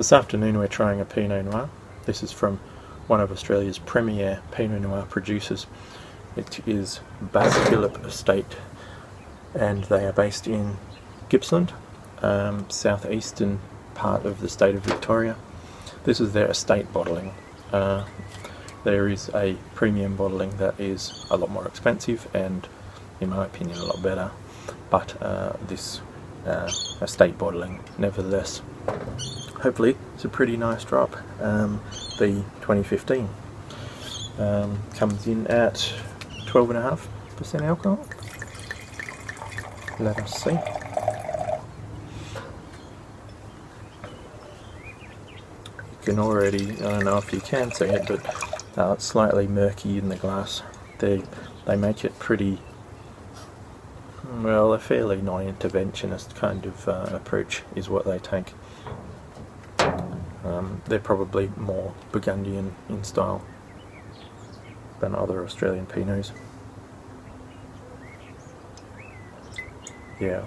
This afternoon we're trying a Pinot Noir. This is from one of Australia's premier Pinot Noir producers. It is Phillip estate, and they are based in Gippsland, southeastern part of the state of Victoria. This is their estate bottling. There is a premium bottling that is a lot more expensive and, in my opinion, a lot better, but this estate bottling, nevertheless, hopefully it's a pretty nice drop. The 2015 comes in at 12.5% alcohol. Let us see. You can already, I don't know if you can see it, but it's slightly murky in the glass. They make it pretty, well, a fairly non-interventionist kind of approach is what they take. They're probably more Burgundian in style than other Australian Pinots. Yeah,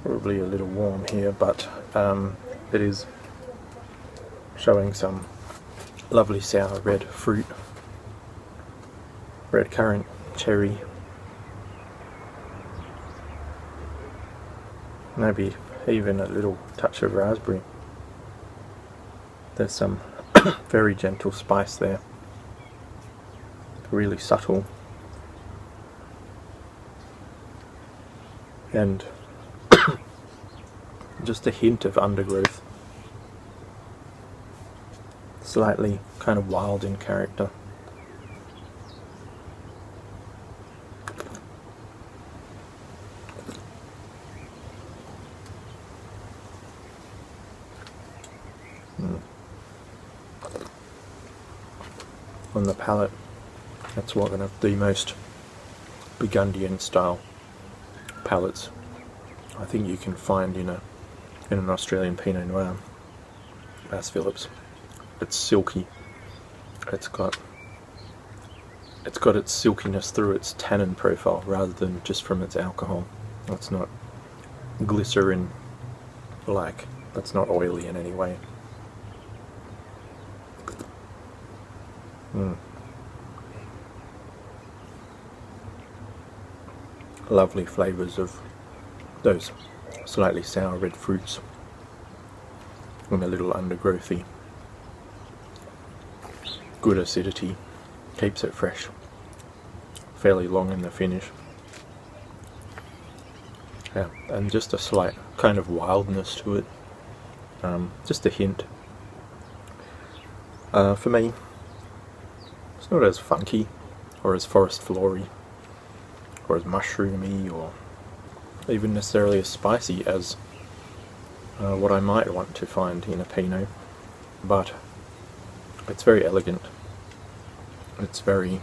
probably a little warm here, but it is showing some lovely sour red fruit, red currant, cherry, maybe even a little touch of raspberry. There's some very gentle spice there, really subtle, and just a hint of undergrowth, slightly kind of wild in character. On the palate, that's one of the most Burgundian style palates I think you can find in an Australian Pinot Noir. As Phillips, it's silky. It's got its silkiness through its tannin profile rather than just from its alcohol. It's not glycerin like. That's not oily in any way. Lovely flavours of those slightly sour red fruits and a little undergrowthy. Good acidity, keeps it fresh, fairly long in the finish. Yeah, and just a slight kind of wildness to it, just a hint. For me, it's not as funky or as forest flory or as mushroomy or even necessarily as spicy as what I might want to find in a Pinot, but it's very elegant. It's very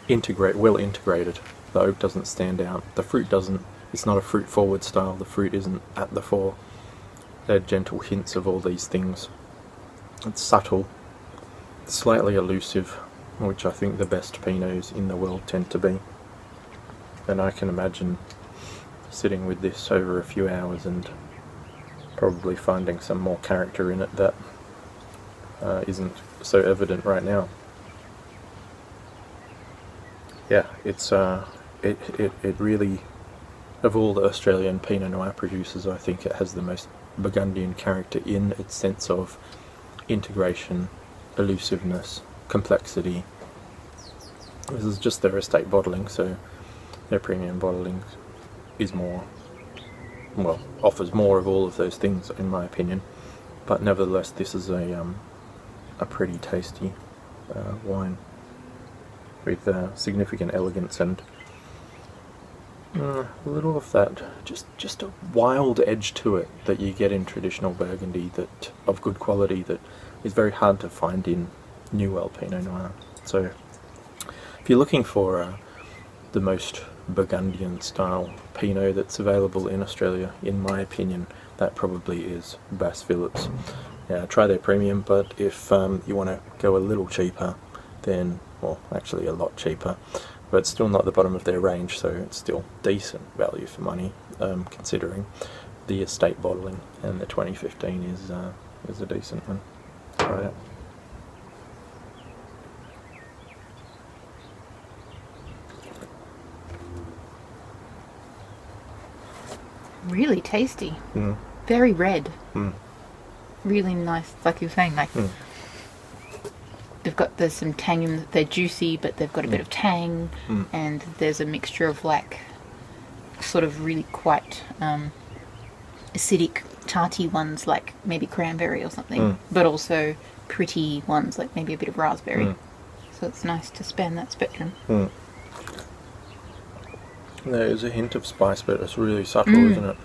well integrated. The oak doesn't stand out. The fruit doesn't. It's not a fruit forward style. The fruit isn't at the fore. There are gentle hints of all these things. It's subtle, slightly elusive, which I think the best Pinots in the world tend to be. And I can imagine sitting with this over a few hours and probably finding some more character in it that isn't so evident right now. Yeah, it's it really, of all the Australian Pinot Noir producers, I think it has the most Burgundian character in its sense of integration, elusiveness, complexity. This is just their estate bottling, so their premium bottling is more, well, offers more of all of those things in my opinion, but nevertheless this is a pretty tasty wine with significant elegance and a little of that just a wild edge to it that you get in traditional Burgundy, that of good quality, that is very hard to find in New World Pinot Noir. So if you're looking for the most Burgundian style Pinot that's available in Australia, in my opinion, that probably is Phillips. Yeah, try their premium, but if you want to go a little cheaper, then, well, actually a lot cheaper, but it's still not the bottom of their range, so it's still decent value for money, considering. the estate bottling, and the 2015 is a decent one. Try it. Really tasty. Mm. Very red. Mm. Really nice, like you were saying, like there's some tang in them. They're juicy, but they've got a bit of tang, and there's a mixture of like sort of really quite acidic, tarty ones, like maybe cranberry or something, but also pretty ones, like maybe a bit of raspberry. So it's nice to span that spectrum. There's a hint of spice, but it's really subtle, isn't it?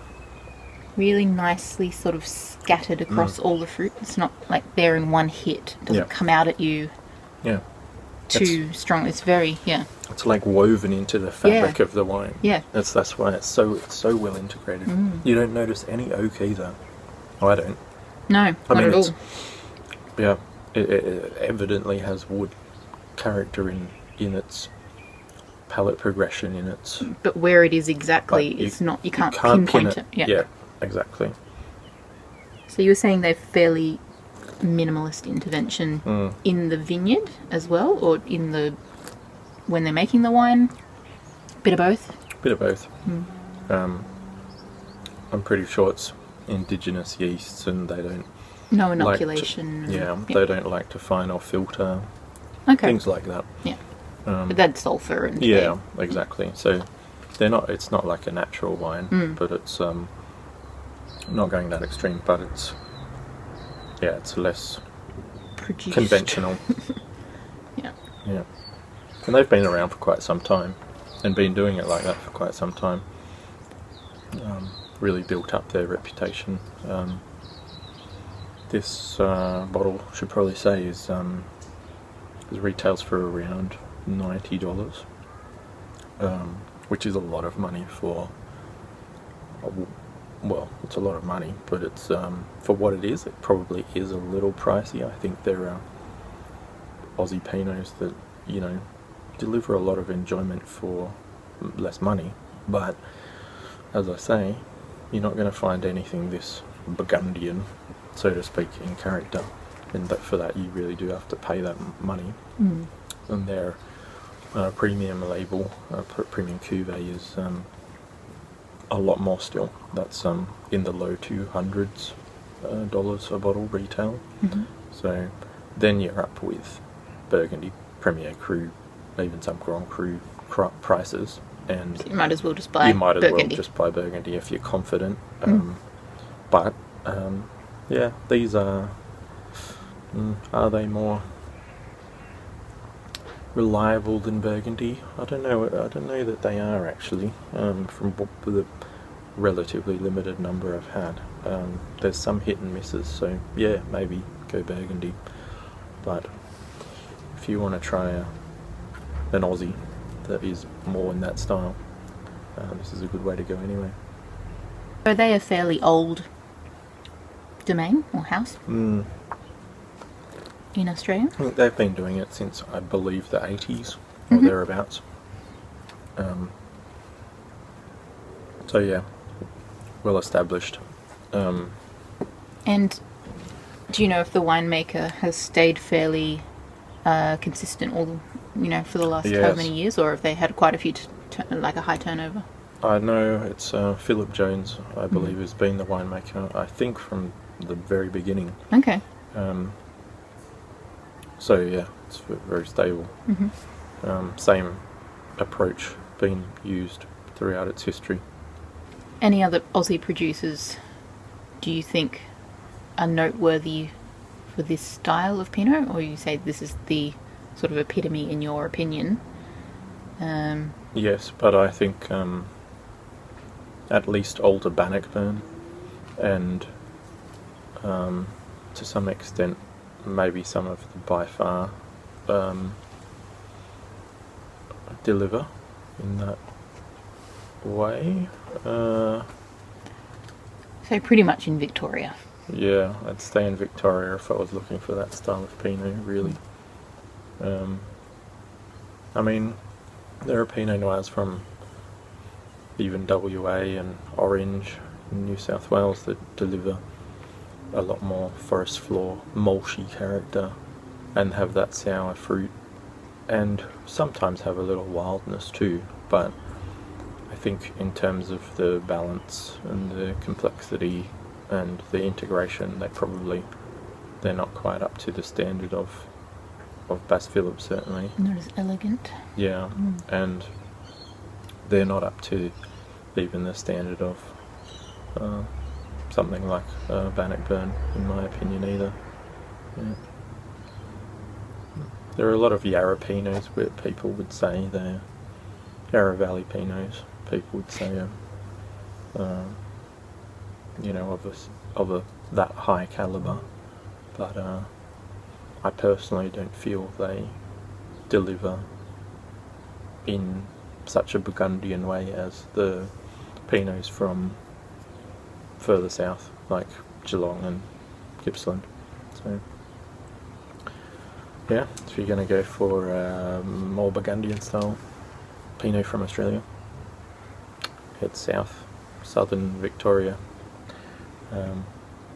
Really nicely sort of scattered across all the fruit. It's not like there in one hit. It doesn't come out at you too strong. It's very, It's like woven into the fabric of the wine. Yeah. That's why it's so well integrated. You don't notice any oak either. Oh, I don't. No, not at all. Yeah, it evidently has wood character in its palate progression, in its... But where it is exactly, it's not, you can't pinpoint it. Yeah, exactly. So you were saying they're fairly minimalist intervention in the vineyard as well, or when they're making the wine? Bit of both? Bit of both. I'm pretty sure it's indigenous yeasts, and they don't... No inoculation. They don't like to fine or filter. Okay. Things like that. Yeah. But that's sulphur and... Yeah, exactly. So it's not like a natural wine, but it's not going that extreme, but it's less produced. Conventional. Yeah. And they've been around for quite some time, and been doing it like that for quite some time. Really built up their reputation. This bottle, should probably say, is retails for around $90, which is a lot of money for... Well, it's a lot of money, but it's for what it is. It probably is a little pricey. I think there are Aussie Pinots that deliver a lot of enjoyment for less money. But as I say, you're not going to find anything this Burgundian, so to speak, in character. And for that, you really do have to pay that money. And their premium label, premium cuvee, is a lot more still. That's in the low 200s dollars a bottle retail. So then you're up with Burgundy, Premier Cru, even some Grand Cru prices. And so you might as well just buy Burgundy if you're confident. But these are they more reliable than Burgundy? I don't know that they are, actually, from the relatively limited number I've had. There's some hit and misses, so yeah, maybe go Burgundy. But if you want to try an Aussie that is more in that style, this is a good way to go anyway. Are they a fairly old domain or house in Australia? I think they've been doing it since, I believe, the 80s or thereabouts. So yeah, well established. And do you know if the winemaker has stayed fairly consistent for the last how many years, or if they had quite a few like a high turnover? I know it's Phillip Jones, I believe, has been the winemaker, I think, from the very beginning. Okay. So yeah, it's very stable. Same approach being used throughout its history. Any other Aussie producers do you think are noteworthy for this style of Pinot, or you say this is the sort of epitome in your opinion? Yes, but I think at least Older Bannockburn, and to some extent maybe some of the By Far deliver in that way. So pretty much in Victoria. Yeah, I'd stay in Victoria if I was looking for that style of Pinot, really. I mean, there are Pinot Noirs from even WA and Orange in New South Wales that deliver a lot more forest floor, mulchy character, and have that sour fruit, and sometimes have a little wildness too, but I think in terms of the balance and the complexity and the integration, they're not quite up to the standard of Bass Phillip, certainly. Not as elegant. Yeah, and they're not up to even the standard of something like Bannockburn, in my opinion, either. Yeah. There are a lot of Yarra Pinots where people would say they're Yarra Valley Pinots. People would say, of that high caliber, but I personally don't feel they deliver in such a Burgundian way as the Pinots from further south, like Geelong and Gippsland. So, yeah, if you're going to go for more Burgundian style Pinot from Australia, head south, southern Victoria.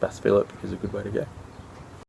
Bass Phillip is a good way to go.